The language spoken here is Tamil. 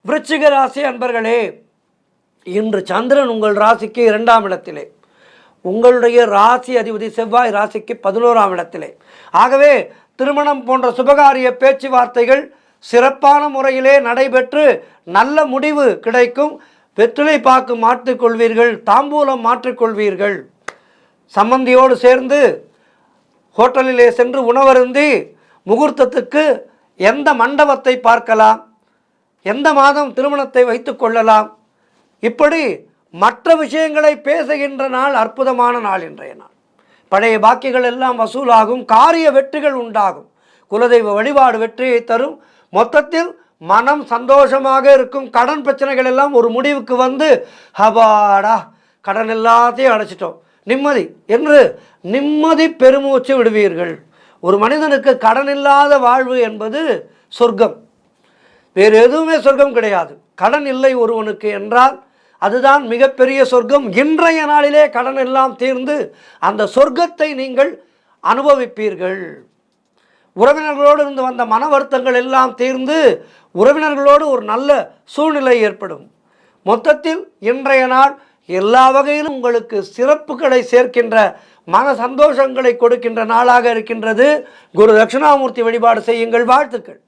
விருச்சிக ராசி அன்பர்களே, இன்று சந்திரன் உங்கள் ராசிக்கு 2ஆம் இடத்திலே, உங்களுடைய ராசி அதிபதி செவ்வாய் ராசிக்கு 11ஆம் இடத்திலே. ஆகவே திருமணம் போன்ற சுபகாரிய பேச்சுவார்த்தைகள் சிறப்பான முறையிலே நடைபெற்று நல்ல முடிவு கிடைக்கும். வெற்றிலை பாக்கு மாற்றிக்கொள்வீர்கள், தாம்பூலம் மாற்றிக்கொள்வீர்கள். சம்பந்தியோடு சேர்ந்து ஹோட்டலிலே சென்று உணவருந்தி முகூர்த்தத்துக்கு எந்த மண்டபத்தை பார்க்கலாம், எந்த மாதம் திருமணத்தை வைத்து கொள்ளலாம், இப்படி மற்ற விஷயங்களை பேசுகின்ற நாள், அற்புதமான நாள் இன்றைய நாள். பழைய பாக்கிகள் எல்லாம் வசூலாகும், காரிய வெற்றிகள் உண்டாகும், குலதெய்வ வழிபாடு வெற்றியை தரும். மொத்தத்தில் மனம் சந்தோஷமாக இருக்கும். கடன் பிரச்சனைகள் எல்லாம் ஒரு முடிவுக்கு வந்து ஹபாடா கடன் எல்லாத்தையும் அடைச்சிட்டோம், நிம்மதி என்று நிம்மதி பெருமூச்சு விடுவீர்கள். ஒரு மனிதனுக்கு கடன் இல்லாத வாழ்வு என்பது சொர்க்கம், வேறு எதுவுமே சொர்க்கம் கிடையாது. கடன் இல்லை ஒருவனுக்கு என்றால் அதுதான் மிகப்பெரிய சொர்க்கம். இன்றைய நாளிலே கடன் எல்லாம் தீர்ந்து அந்த சொர்க்கத்தை நீங்கள் அனுபவிப்பீர்கள். உறவினர்களோடு இருந்து வந்த மன வருத்தங்கள் எல்லாம் தீர்ந்து உறவினர்களோடு ஒரு நல்ல சூழ்நிலை ஏற்படும். மொத்தத்தில் இன்றைய நாள் எல்லா வகையிலும் உங்களுக்கு சிறப்புகளை சேர்க்கின்ற, மன சந்தோஷங்களை கொடுக்கின்ற நாளாக இருக்கின்றது. குரு தட்சிணாமூர்த்தி வழிபாடு செய்யுங்கள். வாழ்த்துக்கள்.